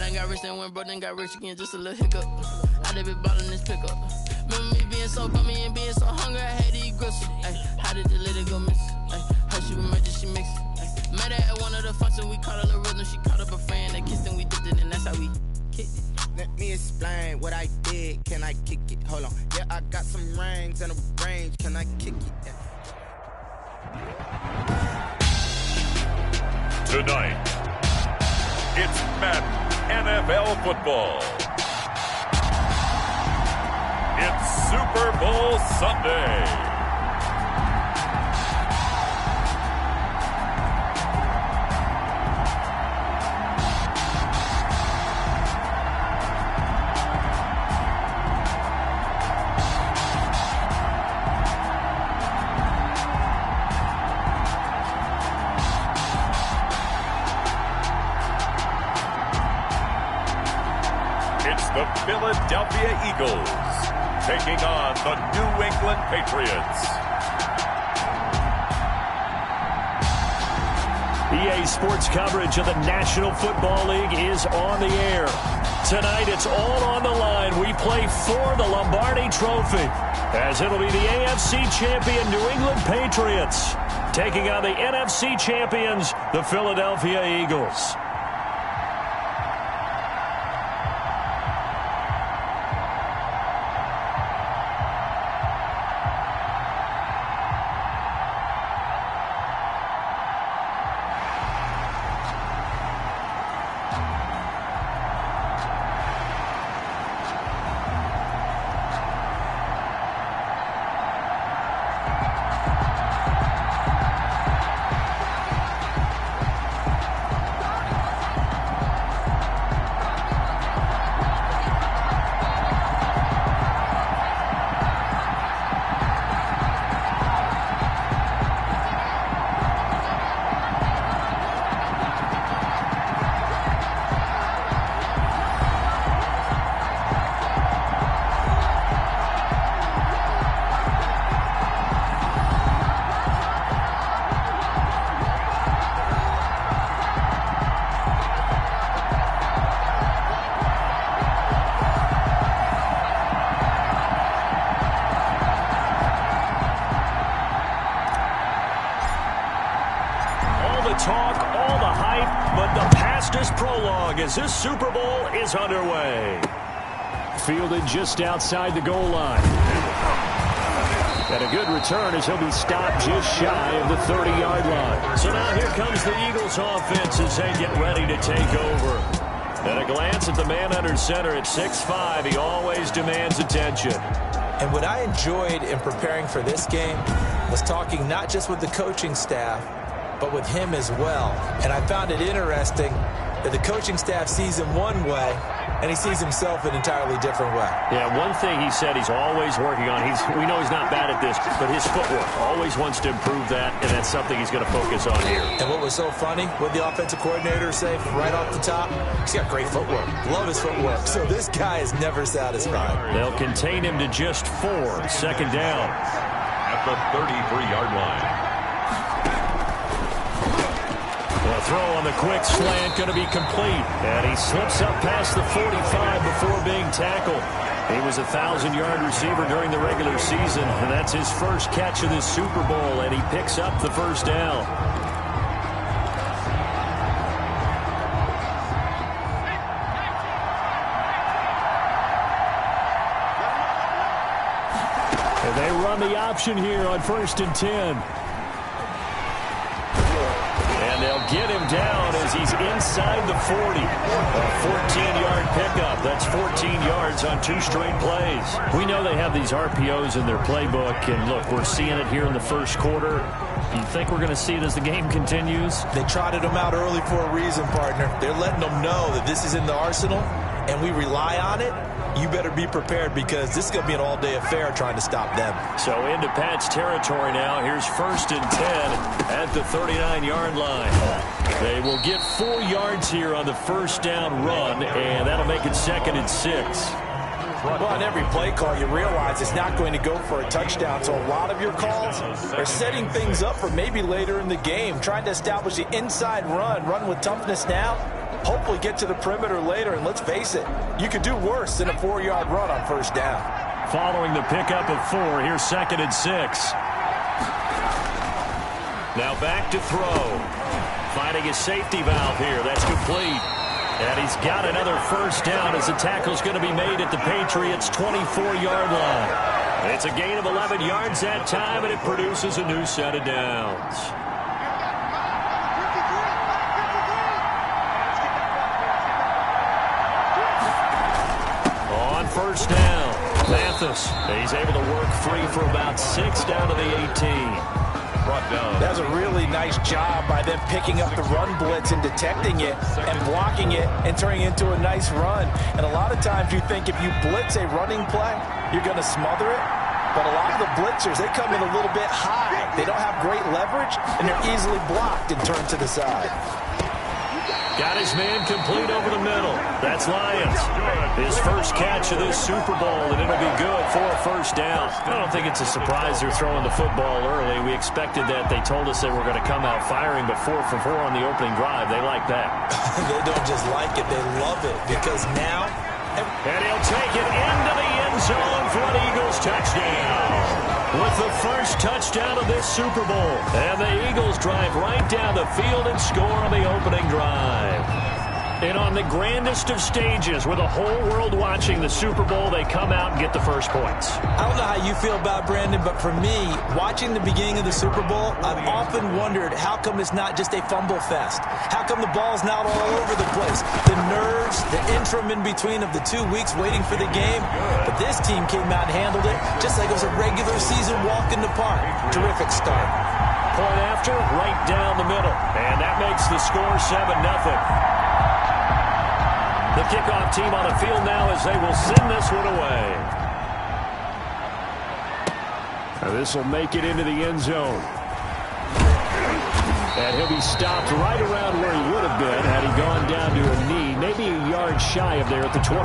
done got rich, then went broke, then got rich again, just a little hiccup. I done been ballin' this pickup. Remember me being so bummy and being so hungry, I had to eat gristle. Ay, how did the lady go miss? Ay, her she was murdered, she mixed. Ay, met her at one of the functions, we caught a little rhythm, she caught up a friend, they kissed and we dipped it, and that's how we kicked it. Let me explain what I did, can I kick it? Hold on, yeah, I got some rings and a range, can I kick it? Yeah. Tonight, it's Madden NFL football. It's Super Bowl Sunday. The Philadelphia Eagles taking on the New England Patriots. EA Sports coverage of the National Football League is on the air. Tonight it's all on the line. We play for the Lombardi Trophy, as it'll be the AFC champion New England Patriots taking on the NFC champions, the Philadelphia Eagles. Talk, all the hype, but the fastest prologue as this Super Bowl is underway. Fielded just outside the goal line. And a good return as he'll be stopped just shy of the 30-yard line. So now here comes the Eagles offense as they get ready to take over. And a glance at the man under center at 6'5", he always demands attention. And what I enjoyed in preparing for this game was talking not just with the coaching staff, but with him as well. And I found it interesting that the coaching staff sees him one way, and he sees himself an entirely different way. Yeah, one thing he said he's always working on, we know he's not bad at this, but his footwork, always wants to improve that, and that's something he's going to focus on here. And what was so funny, what the offensive coordinator say right off the top, he's got great footwork. Love his footwork. So this guy is never satisfied. They'll contain him to just 4, second down. At the 33-yard line. The throw on the quick slant going to be complete. And he slips up past the 45 before being tackled. He was a 1,000-yard receiver during the regular season, and that's his first catch of this Super Bowl, and he picks up the first down. And they run the option here on 1st and 10. And they'll get him down as he's inside the 40. A 14-yard pickup. That's 14 yards on 2 straight plays. We know they have these RPOs in their playbook. And, look, we're seeing it here in the first quarter. Do you think we're going to see it as the game continues? They trotted him out early for a reason, partner. They're letting them know that this is in the arsenal, and we rely on it. You better be prepared because this is going to be an all-day affair trying to stop them. So into Pat's territory now. Here's 1st and 10 at the 39-yard line. They will get 4 yards here on the first down run, and that'll make it 2nd and 6. Well, on every play call, you realize it's not going to go for a touchdown. So a lot of your calls are setting things up for maybe later in the game, trying to establish the inside run with toughness now. hopefully get to the perimeter later, and let's face it, you could do worse than a 4-yard run on first down. Following the pickup of 4, here's 2nd and 6. Now back to throw. Finding his safety valve here. That's complete. And he's got another first down as the tackle's going to be made at the Patriots' 24-yard line. It's a gain of 11 yards that time, and it produces a new set of downs. On first down, Mathis. He's able to work free for about 6 down to the 18. That was a really nice job by them picking up the run blitz and detecting it and blocking it and turning it into a nice run. And a lot of times you think if you blitz a running play, you're going to smother it. But a lot of the blitzers, they come in a little bit high. They don't have great leverage, and they're easily blocked and turned to the side. Got his man complete over the middle. That's Lyons. His first catch of this Super Bowl, and it'll be good for a first down. I don't think it's a surprise they're throwing the football early. We expected that. They told us they were going to come out firing, but 4 for 4 on the opening drive. They like that. They don't just like it. They love it because now... And he'll take it into the end zone for an Eagles touchdown. With the first touchdown of this Super Bowl. And the Eagles drive right down the field and score on the opening drive. And on the grandest of stages, with the whole world watching the Super Bowl, they come out and get the first points. I don't know how you feel about Brandon, but for me, watching the beginning of the Super Bowl, I've often wondered how come it's not just a fumble fest? How come the ball's not all over the place? The nerves, the interim in between of the 2 weeks waiting for the game. But this team came out and handled it just like it was a regular season walk in the park. Terrific start. Point after, right down the middle. And that makes the score 7-0. The kickoff team on the field now as they will send this one away. Now this will make it into the end zone. And he'll be stopped right around where he would have been had he gone down to a knee, maybe a yard shy of there at the 24.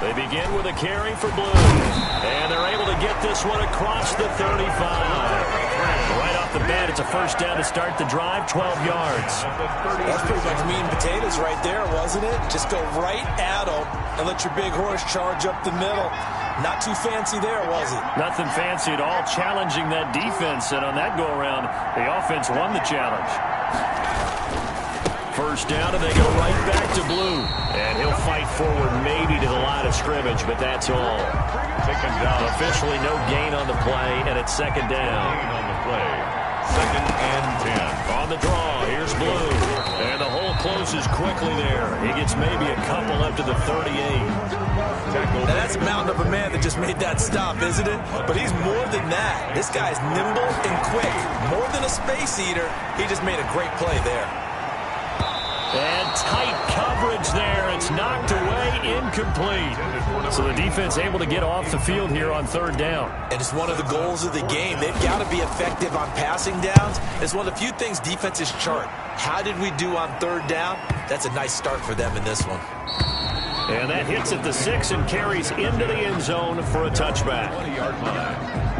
They begin with a carry for Blue. And they're able to get this one across the 35. Right off the bat, it's a first down to start the drive, 12 yards. That's pretty much meat and potatoes right there, wasn't it? Just go right at them and let your big horse charge up the middle. Not too fancy there, was it? Nothing fancy at all, challenging that defense. And on that go-around, the offense won the challenge. First down, and they go right back to Blue. And he'll fight forward maybe to the line of scrimmage, but that's all. Taken down. Officially no gain on the play, and it's second down. On the play. 2nd and 10. On the draw, here's Blue. And the hole closes quickly there. He gets maybe a couple up to the 38. Now that's a mountain of a man that just made that stop, isn't it? But he's more than that. This guy's nimble and quick. More than a space eater, he just made a great play there. And tight coverage there. It's knocked away, incomplete. So the defense able to get off the field here on 3rd down. And it's one of the goals of the game. They've got to be effective on passing downs. It's one of the few things defenses chart. How did we do on 3rd down? That's a nice start for them in this one. And that hits at the 6 and carries into the end zone for a touchback. 20-yard line.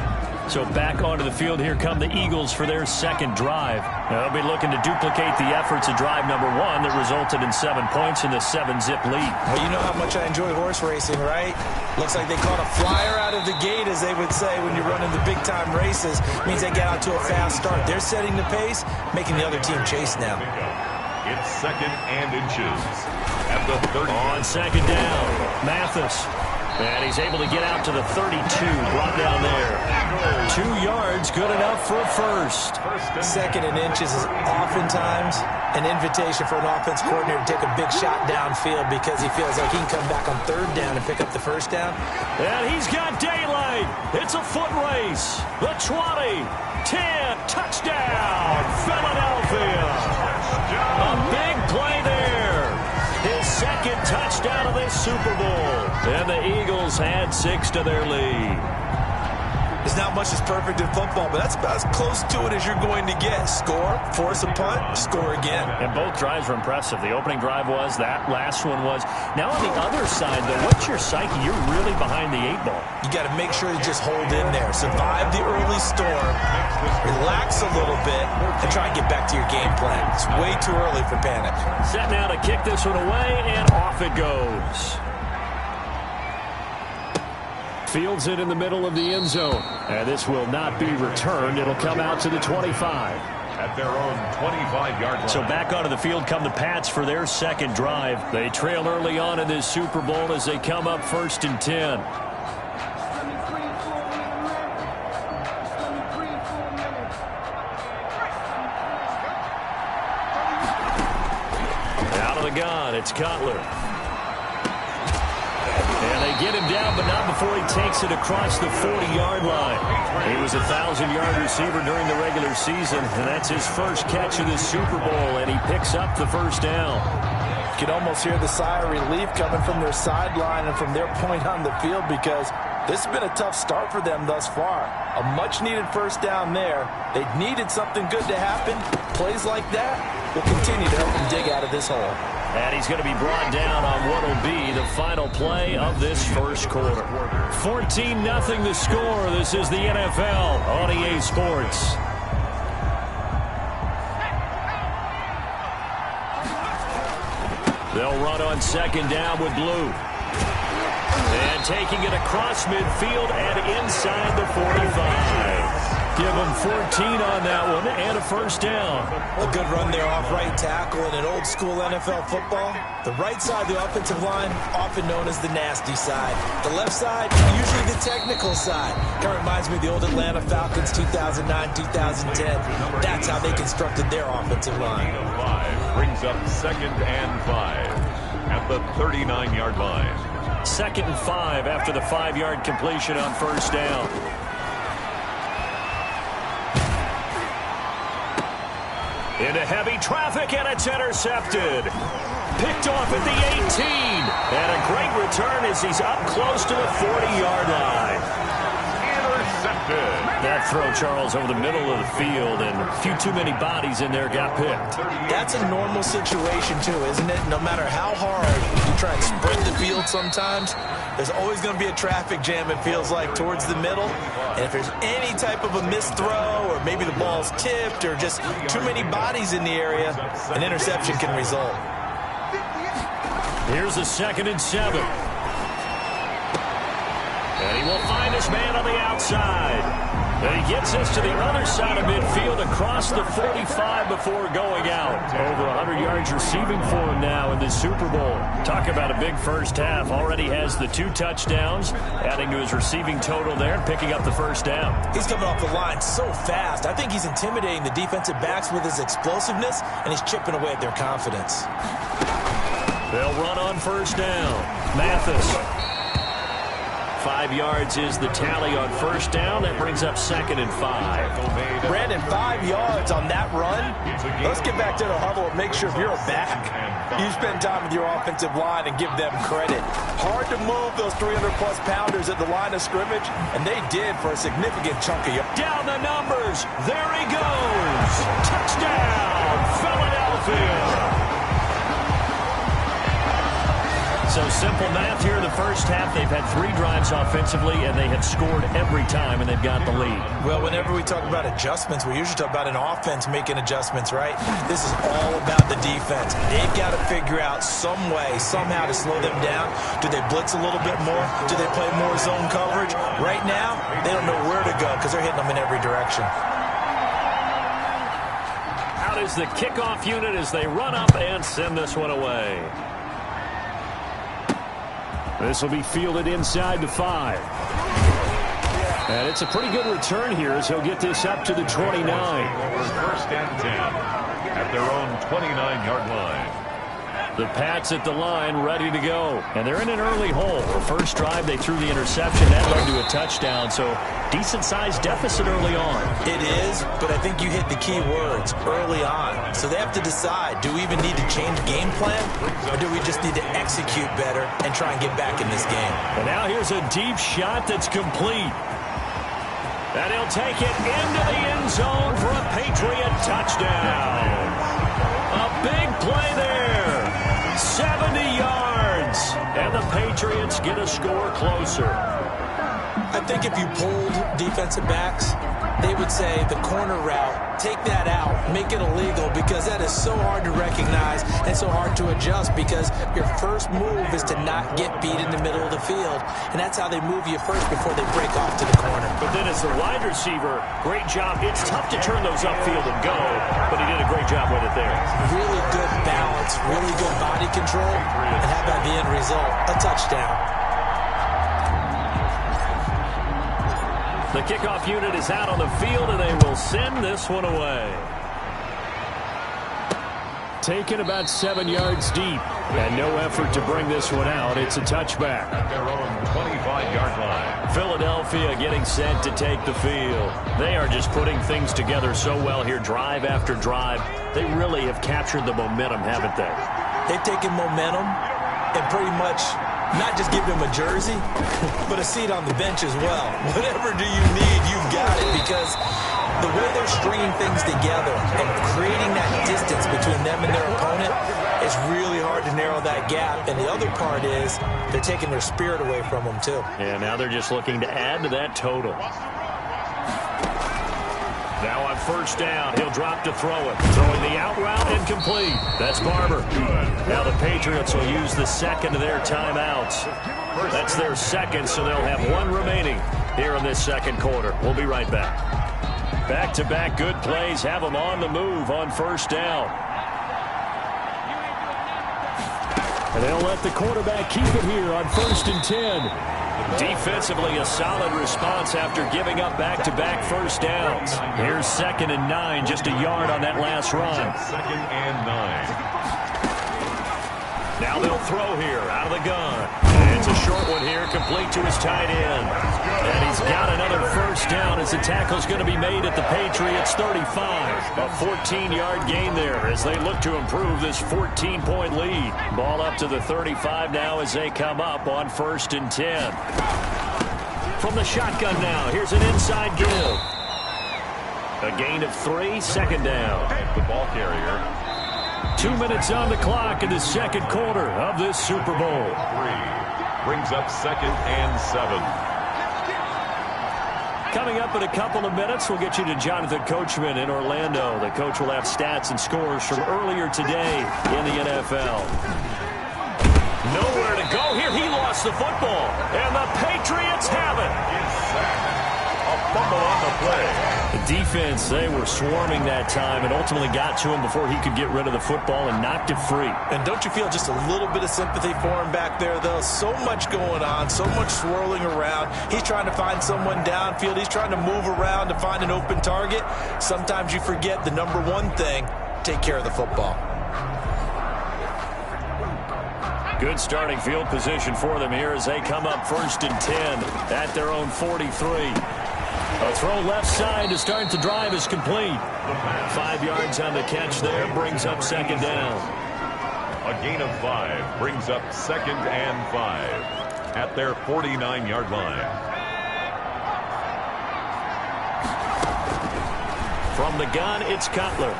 So back onto the field, here come the Eagles for their second drive. Now they'll be looking to duplicate the efforts of drive number 1 that resulted in 7 points in the 7-zip lead. Well, you know how much I enjoy horse racing, right? Looks like they caught a flyer out of the gate, as they would say when you're running the big-time races. Means they get out to a fast start. They're setting the pace, making the other team chase now. It's 2nd and inches. At the 30. On second down, Mathis. And he's able to get out to the 32, brought down there. 2 yards, good enough for a first. 2nd and inches is oftentimes an invitation for an offense coordinator to take a big shot downfield because he feels like he can come back on 3rd down and pick up the first down. And he's got daylight. It's a foot race. The 20, 10, touchdown, Philadelphia. A big play there. His 2nd touchdown of this Super Bowl. And the Eagles had 6 to their lead. This There's not much that's perfect in football, but that's about as close to it as you're going to get. Score, force a punt, score again. And both drives were impressive. The opening drive was, that last one was. Now on the other side, though, what's your psyche? You're really behind the 8 ball. You got to make sure to just hold in there. Survive the early storm, relax a little bit, and try and get back to your game plan. It's way too early for panic. Set now to kick this one away, and off it goes. Fields it in the middle of the end zone. And this will not be returned. It'll come out to the 25. At their own 25-yard line. So back onto the field come the Pats for their second drive. They trail early on in this Super Bowl as they come up 1st and 10. Out of the gun, it's Cutler. And they get him down, but not before he takes it across the 40-yard line. He was a 1,000-yard receiver during the regular season, and that's his first catch of the Super Bowl, and he picks up the first down. You can almost hear the sigh of relief coming from their sideline and from their point on the field, because this has been a tough start for them thus far. A much-needed first down there. They needed something good to happen. Plays like that will continue to help them dig out of this hole. And he's going to be brought down on what will be the final play of this first quarter. 14-0 the score. This is the NFL on EA Sports. They'll run on second down with Blue. And taking it across midfield and inside the 45. Give them 14 on that one and a first down. A good run there off right tackle in an old school NFL football. The right side of the offensive line, often known as the nasty side. The left side, usually the technical side. Kind of reminds me of the old Atlanta Falcons 2009, 2010. That's how they constructed their offensive line. Brings up 2nd and 5 at the 39-yard line. 2nd and 5 after the 5-yard completion on first down. Into heavy traffic, and it's intercepted. Picked off at the 18. And a great return as he's up close to the 40-yard line. Intercepted. That throw, Charles, over the middle of the field, and a few too many bodies in there got picked. That's a normal situation, too, isn't it? No matter how hard you try and spread the field sometimes, there's always going to be a traffic jam, it feels like, towards the middle. And if there's any type of a missed throw, or maybe the ball's tipped, or just too many bodies in the area, an interception can result. Here's a 2nd and 7. And he will find his man on the outside. And he gets us to the other side of midfield across the 45 before going out. Over 100 yards receiving for him now in the Super Bowl. Talk about a big first half. Already has the 2 touchdowns, adding to his receiving total there, picking up the first down. He's coming off the line so fast. I think he's intimidating the defensive backs with his explosiveness, and he's chipping away at their confidence. They'll run on first down. Mathis. 5 yards is the tally on first down. That brings up 2nd and 5. Brandon, 5 yards on that run. Let's get back to the huddle and make sure if you're a back, you spend time with your offensive line and give them credit. Hard to move those 300-plus pounders at the line of scrimmage, and they did for a significant chunk of yards. Down the numbers. There he goes. Touchdown, Philadelphia. So simple math here in the first half. They've had 3 drives offensively, and they have scored every time, and they've got the lead. Well, whenever we talk about adjustments, we usually talk about an offense making adjustments, right? This is all about the defense. They've got to figure out some way, somehow to slow them down. Do they blitz a little bit more? Do they play more zone coverage? Right now, they don't know where to go because they're hitting them in every direction. Out is the kickoff unit as they run up and send this one away. This will be fielded inside the 5. And it's a pretty good return here as he'll get this up to the 29. 1st and 10 at their own 29-yard line. The Pats at the line ready to go. And they're in an early hole. The first drive, they threw the interception. That led to a touchdown. So decent-sized deficit early on. It is, but I think you hit the key words, early on. So they have to decide, do we even need to change game plan? Or do we just need to execute better and try and get back in this game? And now here's a deep shot that's complete. And he'll take it into the end zone for a Patriot touchdown. A big play there. 70 yards. And the Patriots get a score closer. I think if you polled defensive backs, they would say the corner route, take that out, make it illegal, because that is so hard to recognize and so hard to adjust, because your first move is to not get beat in the middle of the field, and that's how they move you first before they break off to the corner. But then as the wide receiver, great job. It's tough to turn those upfield and go, but he did a great job with it there. Really good balance, really good body control, and how about the end result? A touchdown. The kickoff unit is out on the field, and they will send this one away. Taken about 7 yards deep, and no effort to bring this one out. It's a touchback. At their own 25-yard line. Philadelphia getting set to take the field. They are just putting things together so well here, drive after drive. They really have captured the momentum, haven't they? They've taken momentum and pretty much not just give them a jersey, but a seat on the bench as well. Whatever do you need, you've got it, because the way they're stringing things together and creating that distance between them and their opponent is really hard to narrow that gap. And the other part is they're taking their spirit away from them, too. And now they're just looking to add to that total. Now on first down, he'll drop to throw it. Throwing the out route, incomplete. That's Barber. Now the Patriots will use the second of their timeouts. That's their second, so they'll have one remaining here in this second quarter. We'll be right back. Back-to-back good plays have them on the move on first down. And they'll let the quarterback keep it here on 1st and 10. Defensively, a solid response after giving up back-to-back first downs. Here's 2nd and 9, just a yard on that last run. 2nd and 9. Now they'll throw here out of the gun. And it's a short one here, complete to his tight end. And he's got another first down as the tackle's going to be made at the Patriots 35. A 14-yard gain there as they look to improve this 14-point lead. Ball up to the 35 now as they come up on 1st and 10. From the shotgun now, here's an inside give. A gain of 3, 2nd down. The ball carrier. 2 minutes on the clock in the second quarter of this Super Bowl. 3 brings up 2nd and 7. Coming up in a couple of minutes, we'll get you to Jonathan Coachman in Orlando. The coach will have stats and scores from earlier today in the NFL. Nowhere to go here. He lost the football, and the Patriots have it. A fumble on the play. The defense, they were swarming that time and ultimately got to him before he could get rid of the football and knocked it free. And don't you feel just a little bit of sympathy for him back there, though? So much going on, so much swirling around. He's trying to find someone downfield. He's trying to move around to find an open target. Sometimes you forget the number one thing, take care of the football. Good starting field position for them here as they come up 1st and 10 at their own 43. A throw left side to start the drive is complete. 5 yards on the catch there, brings up 2nd down. A gain of 5 brings up 2nd and 5 at their 49-yard line. From the gun, it's Cutler.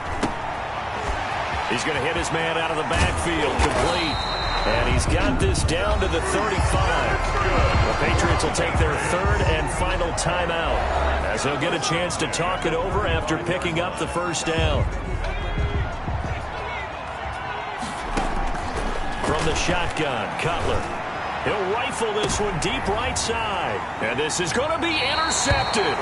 He's going to hit his man out of the backfield, complete. And he's got this down to the 35. The Patriots will take their 3rd and final timeout as they'll get a chance to talk it over after picking up the first down. From the shotgun, Cutler. He'll rifle this one deep right side. And this is going to be intercepted.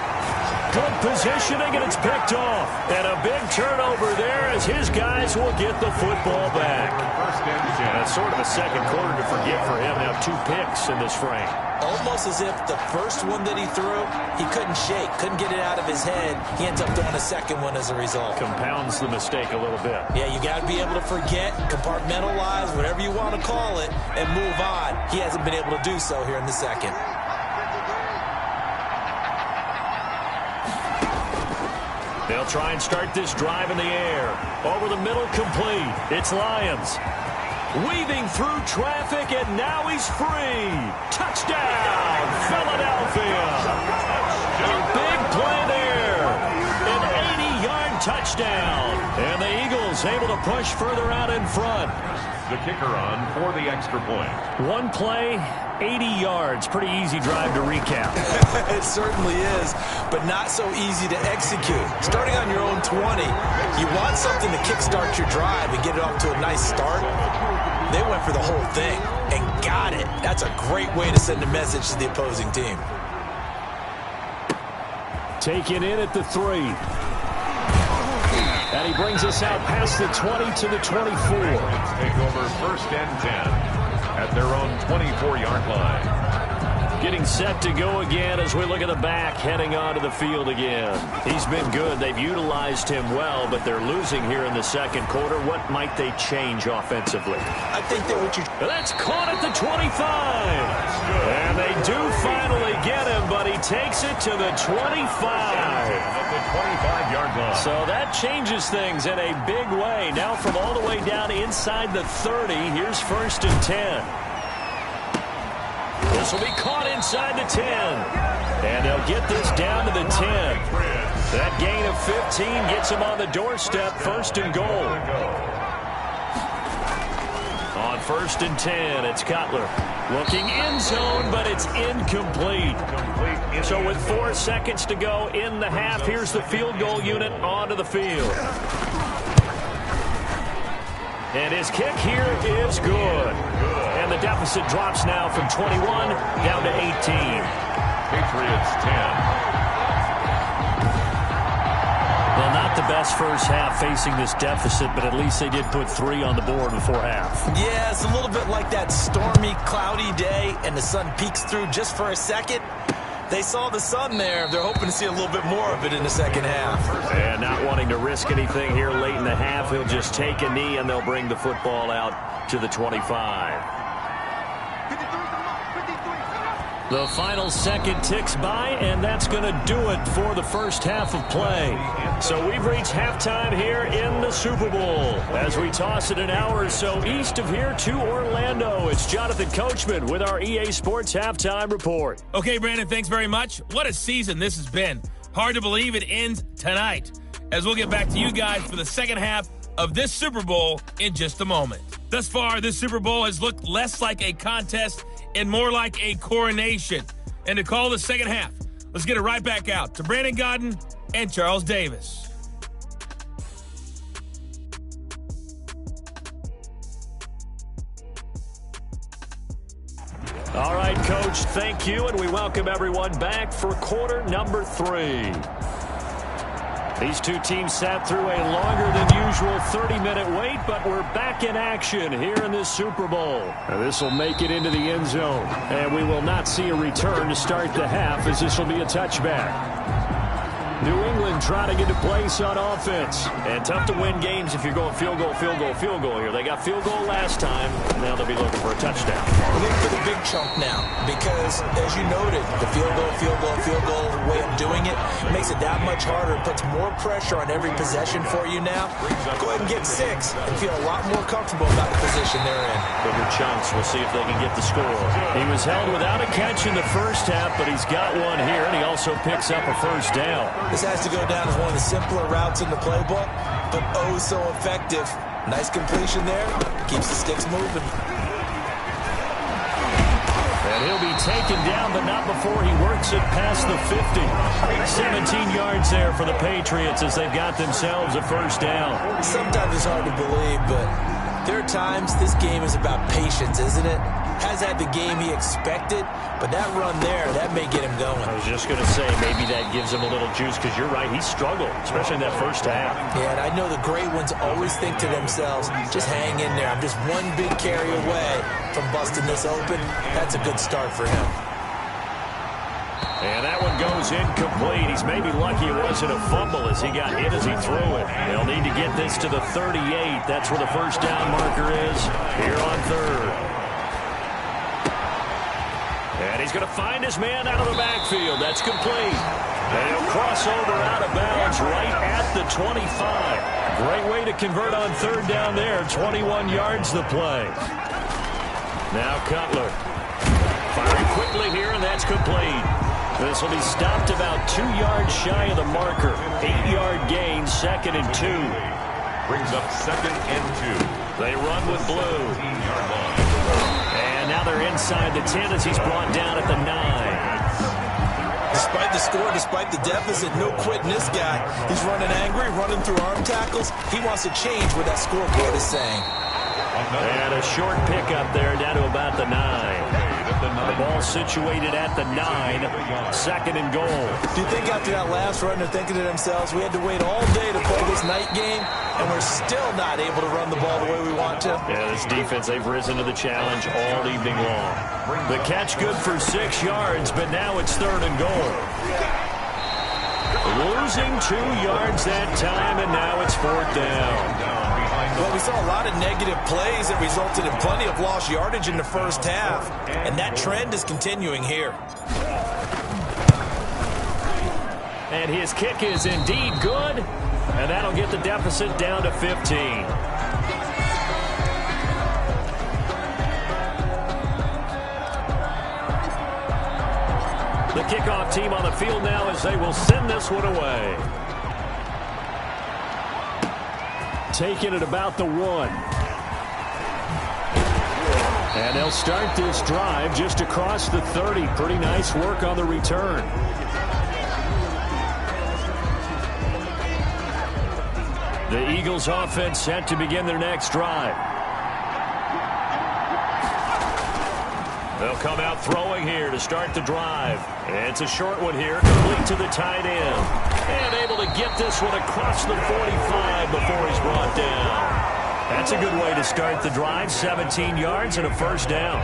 Good positioning, and it's picked off. And a big turnover there as his guys will get the football back. And it's sort of a second quarter to forget for him. Now 2 picks in this frame. Almost as if the first one that he threw, he couldn't shake, couldn't get it out of his head. He ends up throwing a second one as a result. Compounds the mistake a little bit. Yeah, you got to be able to forget, compartmentalize, whatever you want to call it, and move on. He hasn't been able to do so here in the second. They'll try and start this drive in the air. Over the middle, complete. It's Lyons. Weaving through traffic, and now he's free. Touchdown, Philadelphia. A big play touchdown. And the Eagles able to push further out in front. The kicker on for the extra point. One play, 80 yards. Pretty easy drive to recap. It certainly is, but not so easy to execute. Starting on your own 20, you want something to kickstart your drive and get it off to a nice start. They went for the whole thing and got it. That's a great way to send a message to the opposing team. Taken in at the 3. And he brings us out past the 20 to the 24. Take over 1st and 10 at their own 24-yard line. Getting set to go again as we look at the back heading onto the field again. He's been good. They've utilized him well, but they're losing here in the second quarter. What might they change offensively? I think that what you... That's caught at the 25. And they do finally get him, but he takes it to the 25. At the 25-yard line. So that changes things in a big way. Now from all the way down inside the 30, here's 1st and 10. This will be caught inside the 10. And they'll get this down to the 10. That gain of 15 gets them on the doorstep, 1st and goal. On 1st and 10, it's Cutler. Looking end zone, but it's incomplete. So with 4 seconds to go in the half, here's the field goal unit onto the field. And his kick here is good. And the deficit drops now from 21 down to 18. Patriots 10. Well, not the best first half facing this deficit, but at least they did put 3 on the board before half. Yeah, it's a little bit like that stormy, cloudy day, and the sun peeks through just for a second. They saw the sun there. They're hoping to see a little bit more of it in the second half. And not wanting to risk anything here late in the half, he'll just take a knee, and they'll bring the football out to the 25. The final second ticks by, and that's going to do it for the first half of play. So we've reached halftime here in the Super Bowl. As we toss it an hour or so east of here to Orlando, it's Jonathan Coachman with our EA Sports Halftime Report. Okay, Brandon, thanks very much. What a season this has been. Hard to believe it ends tonight, as we'll get back to you guys for the second half of this Super Bowl in just a moment. Thus far, this Super Bowl has looked less like a contest and more like a coronation. And to call the second half, let's get it right back out to Brandon Godden and Charles Davis. All right, Coach, thank you, and we welcome everyone back for quarter number 3. These two teams sat through a longer than usual 30-minute wait, but we're back in action here in this Super Bowl. This will make it into the end zone, and we will not see a return to start the half, as this will be a touchback. New England trying to get a place on offense. And tough to win games if you're going field goal, field goal, field goal here. They got field goal last time. Now they'll be looking for a touchdown. We're looking for the big chunk now because, as you noted, the field goal way of doing it makes it that much harder. It puts more pressure on every possession for you now. Go ahead and get 6 and feel a lot more comfortable about the position they're in. Bigger chunks. We'll see if they can get the score. He was held without a catch in the first half, but he's got one here, and he also picks up a first down. This has to go down as one of the simpler routes in the playbook, but oh so effective. Nice completion there. Keeps the sticks moving. And he'll be taken down, but not before he works it past the 50. 17 yards there for the Patriots as they've got themselves a first down. Sometimes it's hard to believe, but there are times this game is about patience, isn't it? Has had the game he expected, but that run there, that may get him going. I was just going to say, maybe that gives him a little juice, because you're right, he struggled, especially in that first half. Yeah, and I know the great ones always think to themselves, just hang in there. I'm just one big carry away from busting this open. That's a good start for him. And that one goes incomplete. He's maybe lucky it wasn't a fumble as he got hit as he threw it. They'll need to get this to the 38. That's where the first down marker is here on third. And he's going to find his man out of the backfield. That's complete. And he'll cross over out of bounds right at the 25. Great way to convert on third down there. 21 yards the play. Now Cutler. Firing quickly here, and that's complete. This will be stopped about 2 yards shy of the marker. 8-yard gain, 2nd and 2. Brings up 2nd and 2. They run with Blue. And now they're inside the 10 as he's brought down at the 9. Despite the score, despite the deficit, no quitting this guy. He's running angry, running through arm tackles. He wants to change what that scoreboard is saying. And a short pickup there down to about the 9. The ball situated at the 9. 2nd and goal. Do you think after that last run they're thinking to themselves, we had to wait all day to play this night game, and we're still not able to run the ball the way we want to? Yeah, this defense, they've risen to the challenge all evening long. The catch good for 6 yards, but now it's 3rd and goal. Losing 2 yards that time, and now it's 4th down. Well, we saw a lot of negative plays that resulted in plenty of lost yardage in the first half, and that trend is continuing here. And his kick is indeed good, and that'll get the deficit down to 15. The kickoff team on the field now as they will send this one away. Taking it about the 1. And they'll start this drive just across the 30. Pretty nice work on the return. The Eagles offense set to begin their next drive. They'll come out throwing here to start the drive. It's a short one here, complete to the tight end. And able to get this one across the 45 before he's brought down. That's a good way to start the drive. 17 yards and a 1st down.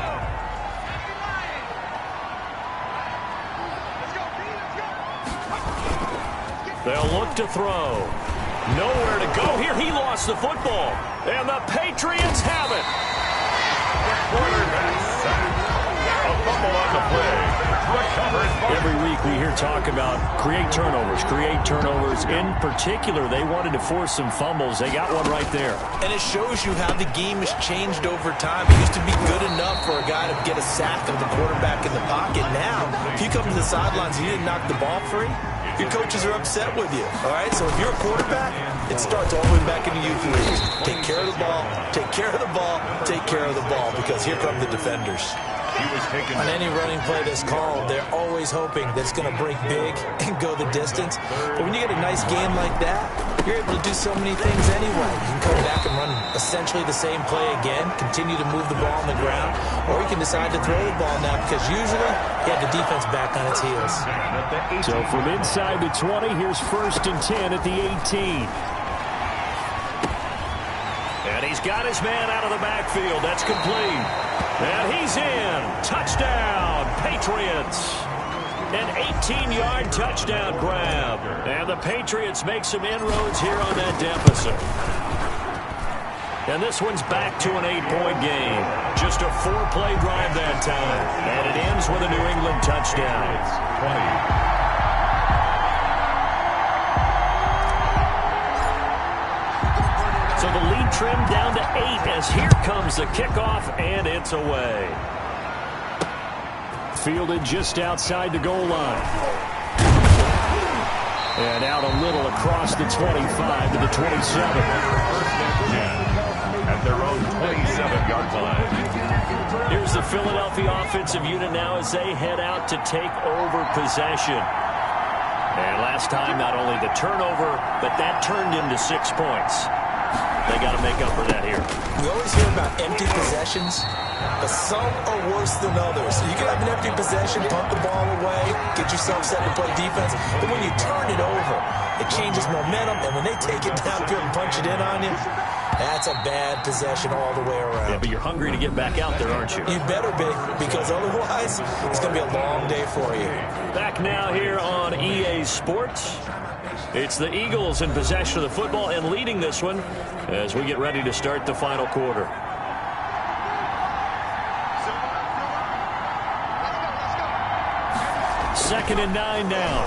They'll look to throw. Nowhere to go here. He lost the football. And the Patriots have it. Quarterback sack. A fumble on the play. Every week we hear talk about create turnovers. In particular, they wanted to force some fumbles. They got one right there. And it shows you how the game has changed over time. It used to be good enough for a guy to get a sack of the quarterback in the pocket. Now, if you come to the sidelines and you didn't knock the ball free, your coaches are upset with you. All right, so if you're a quarterback, it starts all the way back into youth leagues. Take care of the ball, take care of the ball, take care of the ball, because here come the defenders. On any running play that's called, they're always hoping that it's going to break big and go the distance. But when you get a nice game like that, you're able to do so many things anyway. You can come back and run essentially the same play again, continue to move the ball on the ground, or you can decide to throw the ball now because usually you have the defense back on its heels. So from inside the 20, here's 1st and 10 at the 18. And he's got his man out of the backfield. That's complete. And he's in. Touchdown, Patriots. An 18-yard touchdown grab. And the Patriots make some inroads here on that deficit. And this one's back to an 8-point game. Just a 4-play drive that time. And it ends with a New England touchdown. 20. So the lead trimmed down to 8 as here comes the kickoff, and it's away. Fielded just outside the goal line. And out a little across the 25 to the 27. At their own 27-yard line. Here's the Philadelphia offensive unit now as they head out to take over possession. And last time, not only the turnover, but that turned into 6 points. They got to make up for that here. We always hear about empty possessions, but some are worse than others. You can have an empty possession, punt the ball away, get yourself set to play defense, but when you turn it over, it changes momentum, and when they take it downfield and punch it in on you, that's a bad possession all the way around. Yeah, but you're hungry to get back out there, aren't you? You better be, because otherwise, it's going to be a long day for you. Back now here on EA Sports. It's the Eagles in possession of the football and leading this one as we get ready to start the final quarter. Second and 9 now.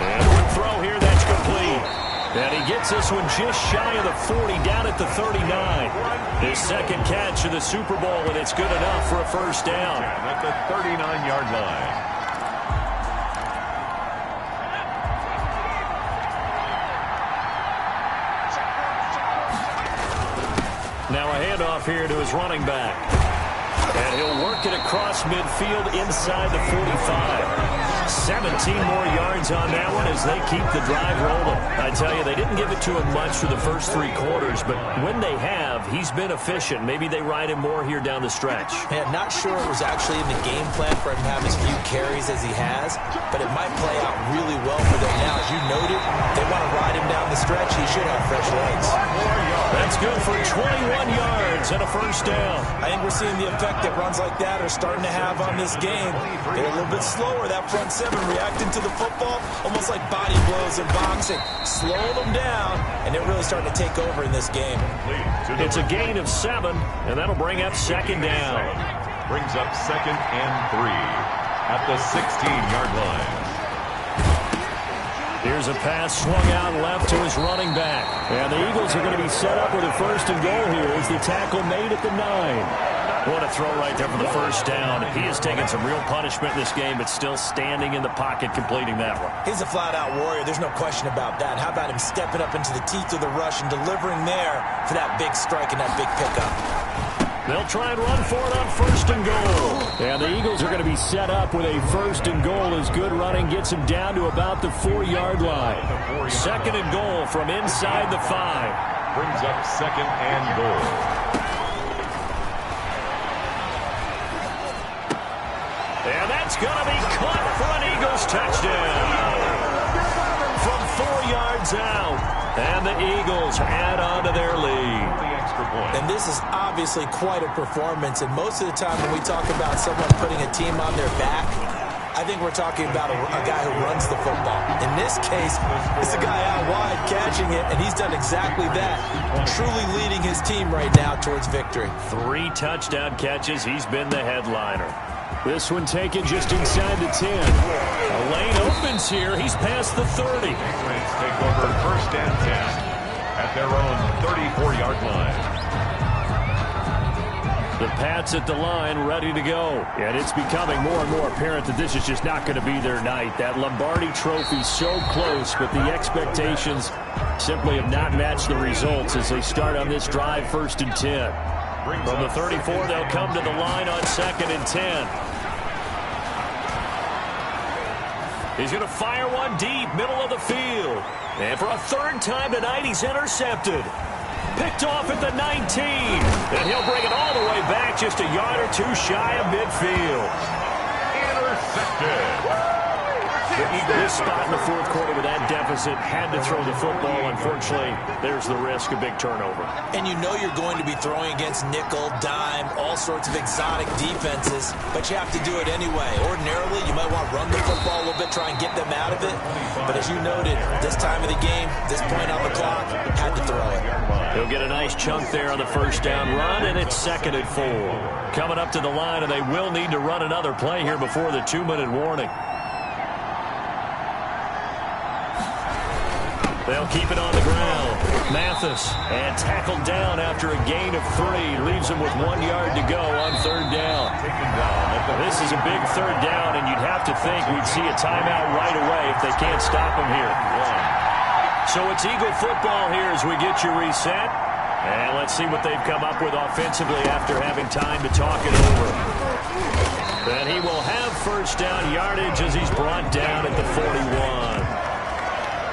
And one throw here, that's complete. And he gets this one just shy of the 40, down at the 39. His second catch of the Super Bowl, and it's good enough for a 1st down. At the 39-yard line. Now a handoff here to his running back. And he'll work it across midfield inside the 45. 17 more yards on that one as they keep the drive rolling. I tell you, they didn't give it to him much for the first 3 quarters, but when they have, he's been efficient. Maybe they ride him more here down the stretch. Yeah, not sure it was actually in the game plan for him to have as few carries as he has, but it might play out really well for them now. As you noted, they want to ride him down the stretch. He should have fresh legs. That's good for 21 yards and a first down. I think we're seeing the effect that runs like that are starting to have on this game. They're a little bit slower, that front 7, reacting to the football, almost like body blows in boxing. Slow them down, and they're really starting to take over in this game. It's a gain of 7, and that'll bring up second down. Brings up 2nd and 3 at the 16-yard line. Here's a pass swung out left to his running back. And the Eagles are going to be set up with a first and goal here as the tackle made at the 9. What a throw right there for the first down. He has taken some real punishment in this game, but still standing in the pocket completing that one. He's a flat-out warrior. There's no question about that. How about him stepping up into the teeth of the rush and delivering there for that big strike and that big pickup? They'll try and run for it on first and goal. And the Eagles are going to be set up with a first and goal as good running gets him down to about the 4-yard line. Second and goal from inside the 5. Brings up 2nd and goal. And that's going to be caught for an Eagles touchdown. From 4 yards out. And the Eagles add on to their lead. And this is obviously quite a performance. And most of the time when we talk about someone putting a team on their back, I think we're talking about a guy who runs the football. In this case, it's a guy out wide catching it, and he's done exactly that. Truly leading his team right now towards victory. 3 touchdown catches. He's been the headliner. This one taken just inside the 10. A lane opens here. He's past the 30. Patriots take over first and 10 at their own 34-yard line. The Pats at the line, ready to go. And it's becoming more and more apparent that this is just not going to be their night. That Lombardi Trophy so close, but the expectations simply have not matched the results as they start on this drive first and 10. From the 34, they'll come to the line on 2nd and 10. He's going to fire one deep, middle of the field. And for a 3rd time tonight, he's intercepted. Picked off at the 19. And he'll bring it all the way back just a yard or 2 shy of midfield. Intercepted. This spot in the 4th quarter with that deficit, had to throw the football. Unfortunately, there's the risk of big turnover. And you know you're going to be throwing against nickel, dime, all sorts of exotic defenses, but you have to do it anyway. Ordinarily, you might want to run the football a little bit, try and get them out of it. But as you noted, this time of the game, this point on the clock, had to throw it. He'll get a nice chunk there on the first down run, and it's 2nd and 4. Coming up to the line, and they will need to run another play here before the 2-minute warning. They'll keep it on the ground. Mathis, and tackled down after a gain of 3. Leaves him with 1 yard to go on 3rd down. This is a big 3rd down, and you'd have to think we'd see a timeout right away if they can't stop him here. So it's Eagle football here as we get you reset. And let's see what they've come up with offensively after having time to talk it over. And he will have first down yardage as he's brought down at the 41.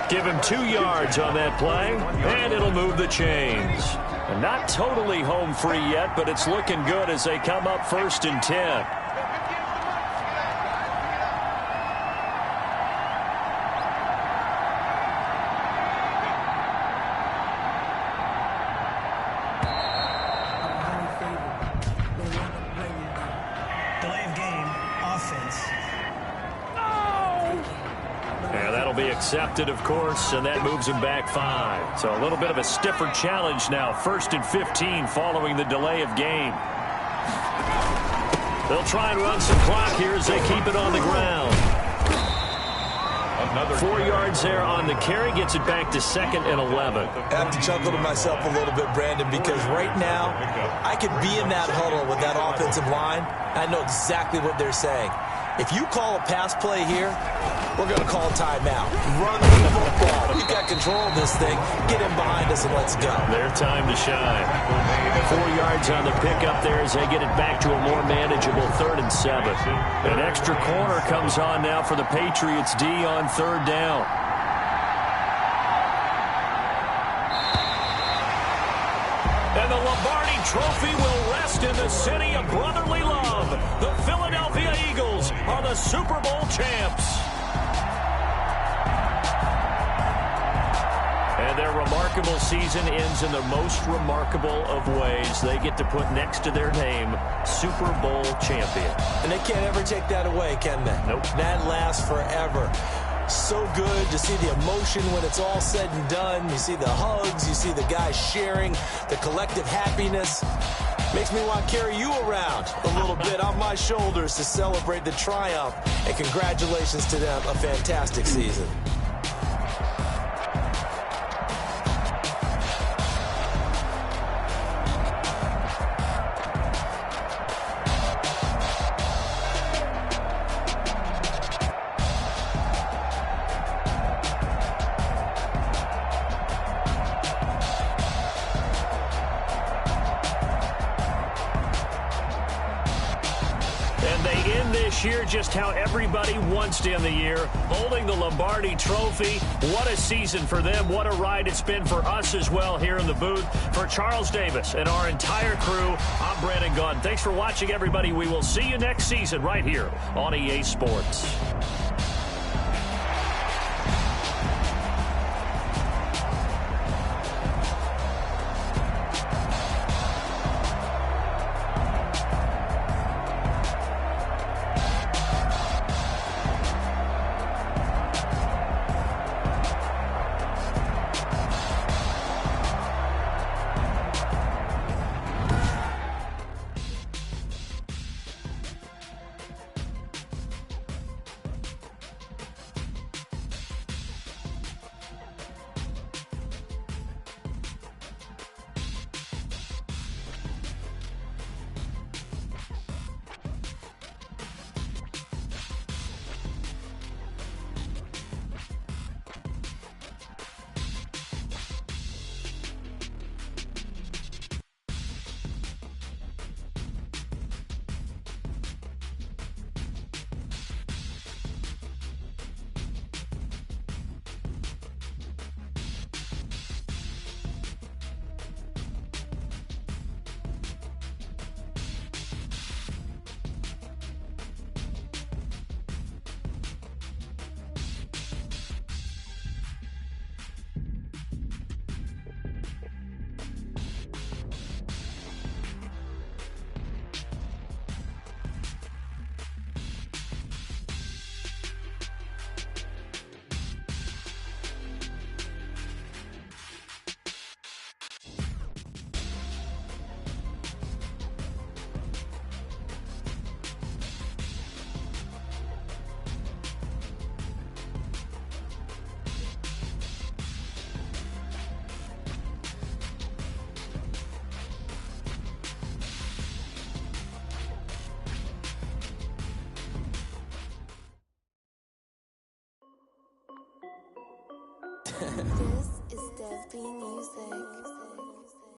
Give him 2 yards on that play, and it'll move the chains. And not totally home free yet, but it's looking good as they come up 1st and 10. Accepted, of course, and that moves him back 5. So a little bit of a stiffer challenge now. 1st and 15 following the delay of game. They'll try and run some clock here as they keep it on the ground. Another 4 yards there on the carry. Gets it back to 2nd and 11. I have to chuckle to myself a little bit, Brandon, because right now I could be in that huddle with that offensive line. I know exactly what they're saying. If you call a pass play here, we're going to call a timeout. Run the football. We've got control of this thing. Get him behind us and let's go. Their time to shine. 4 yards on the pickup there as they get it back to a more manageable 3rd and 7. An extra corner comes on now for the Patriots D on 3rd down. And the Lombardi Trophy will rest in the city of brotherly love. The Philadelphia Eagles are the Super Bowl champs. And their remarkable season ends in the most remarkable of ways. They get to put next to their name, Super Bowl champion. And they can't ever take that away, can they? Nope. That lasts forever. So good to see the emotion when it's all said and done. You see the hugs, you see the guys sharing, the collective happiness. Makes me want to carry you around a little bit on my shoulders to celebrate the triumph. And congratulations to them, a fantastic season. Year just how everybody wants to end the year, holding the Lombardi Trophy. What a season for them. What a ride it's been for us as well here in the booth. For Charles Davis and our entire crew, I'm Brandon Gunn. Thanks for watching, everybody. We will see you next season right here on EA Sports. This is Dev B Music.